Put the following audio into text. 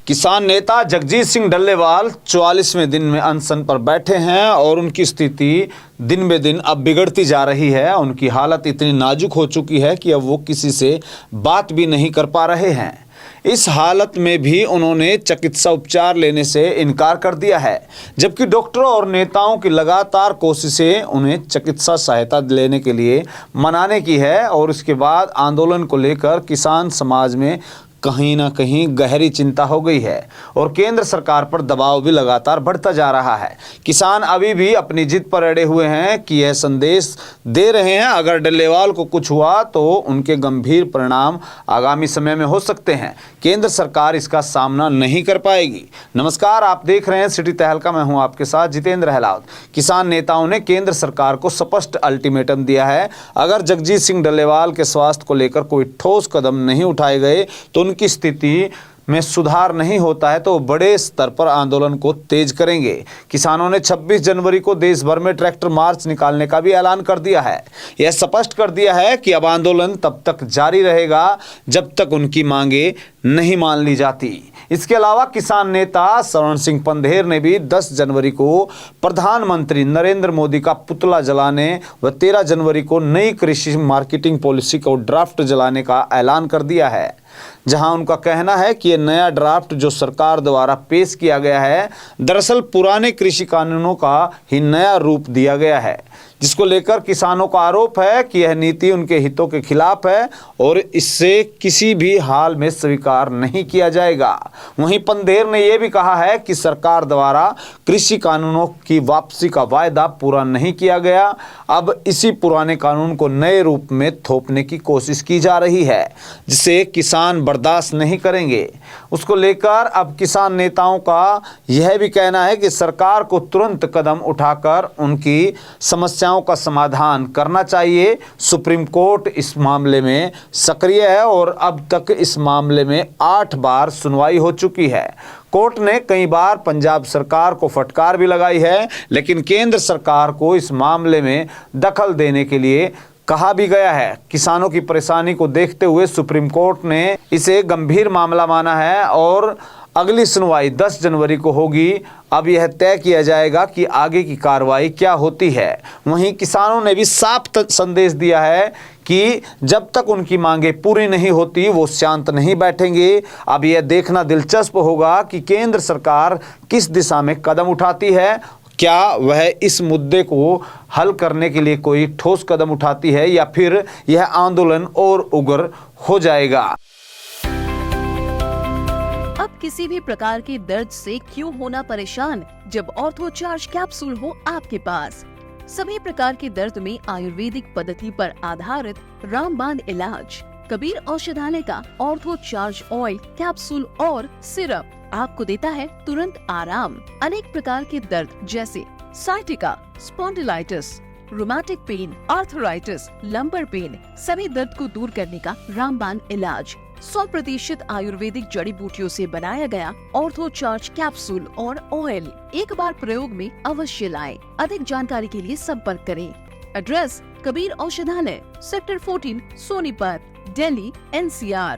किसान नेता जगजीत सिंह डल्लेवाल 44वें दिन में अनशन पर बैठे हैं और उनकी स्थिति दिन ब दिन अब बिगड़ती जा रही है। उनकी हालत इतनी नाजुक हो चुकी है कि अब वो किसी से बात भी नहीं कर पा रहे हैं। इस हालत में भी उन्होंने चिकित्सा उपचार लेने से इनकार कर दिया है, जबकि डॉक्टरों और नेताओं की लगातार कोशिशें उन्हें चिकित्सा सहायता लेने के लिए मनाने की है। और इसके बाद आंदोलन को लेकर किसान समाज में कहीं ना कहीं गहरी चिंता हो गई है और केंद्र सरकार पर दबाव भी लगातार बढ़ता जा रहा है। किसान अभी भी अपनी जिद पर अड़े हुए हैं कि यह संदेश दे रहे हैं, अगर डल्लेवाल को कुछ हुआ तो उनके गंभीर परिणाम आगामी समय में हो सकते हैं। केंद्र सरकार इसका सामना नहीं कर पाएगी। नमस्कार, आप देख रहे हैं सिटी तहलका, मैं हूं आपके साथ जितेंद्र अहलावत। किसान नेताओं ने केंद्र सरकार को स्पष्ट अल्टीमेटम दिया है, अगर जगजीत सिंह डल्लेवाल के स्वास्थ्य को लेकर कोई ठोस कदम नहीं उठाए गए तो उनकी स्थिति में सुधार नहीं होता है तो बड़े स्तर पर आंदोलन को तेज करेंगे। किसानों ने 26 जनवरी को देश भर में ट्रैक्टर मार्च निकालने का भी ऐलान कर दिया है। यह स्पष्ट कर दिया है कि अब आंदोलन तब तक जारी रहेगा जब तक उनकी मांगे नहीं मान ली जाती। इसके अलावा किसान नेता श्रवण सिंह पंधेर ने भी 10 जनवरी को प्रधानमंत्री नरेंद्र मोदी का पुतला जलाने व 13 जनवरी को नई कृषि मार्केटिंग पॉलिसी को ड्राफ्ट जलाने का ऐलान कर दिया है, जहां उनका कहना है कि यह नया ड्राफ्ट जो सरकार द्वारा पेश किया गया है दरअसल पुराने कृषि कानूनों का ही नया रूप दिया गया है, जिसको लेकर किसानों का आरोप है कि यह नीति उनके हितों के खिलाफ है और इससे किसी भी हाल में स्वीकार नहीं किया जाएगा। वहीं पंधेर ने यह भी कहा है कि सरकार द्वारा कृषि कानूनों की वापसी का वायदा पूरा नहीं किया गया, अब इसी पुराने कानून को नए रूप में थोपने की कोशिश की जा रही है, जिसे किसान बर्दाश्त नहीं करेंगे। उसको लेकर अब किसान नेताओं का यह भी कहना है कि सरकार को तुरंत कदम उठाकर उनकी समस्याओं का समाधान करना चाहिए। सुप्रीम कोर्ट इस मामले में सक्रिय है और अब तक इस मामले में 8 बार सुनवाई हो चुकी है। कोर्ट ने कई बार पंजाब सरकार को फटकार भी लगाई है, लेकिन केंद्र सरकार को इस मामले में दखल देने के लिए कहा भी गया है। किसानों की परेशानी को देखते हुए सुप्रीम कोर्ट ने इसे गंभीर मामला माना है और अगली सुनवाई 10 जनवरी को होगी। अब यह तय किया जाएगा कि आगे की कार्रवाई क्या होती है। वहीं किसानों ने भी साफ संदेश दिया है कि जब तक उनकी मांगे पूरी नहीं होती वो शांत नहीं बैठेंगे। अब यह देखना दिलचस्प होगा कि केंद्र सरकार किस दिशा में कदम उठाती है, क्या वह इस मुद्दे को हल करने के लिए कोई ठोस कदम उठाती है या फिर यह आंदोलन और उग्र हो जाएगा। अब किसी भी प्रकार के दर्द से क्यों होना परेशान, जब ऑर्थो चार्ज कैप्सूल हो आपके पास। सभी प्रकार के दर्द में आयुर्वेदिक पद्धति पर आधारित रामबाण इलाज। कबीर औषधालय का ऑर्थो चार्ज ऑयल कैप्सूल और सिरप आपको देता है तुरंत आराम। अनेक प्रकार के दर्द जैसे sciatica, spondylitis, rheumatic pain, arthritis, lumbar pain, सभी दर्द को दूर करने का रामबाण इलाज 100% आयुर्वेदिक जड़ी बूटियों से बनाया गया ऑर्थो चार्ज कैप्सूल और ऑयल एक बार प्रयोग में अवश्य लाएं। अधिक जानकारी के लिए संपर्क करें। एड्रेस: कबीर औषधालय, सेक्टर 14, सोनीपत, दिल्ली, NCR।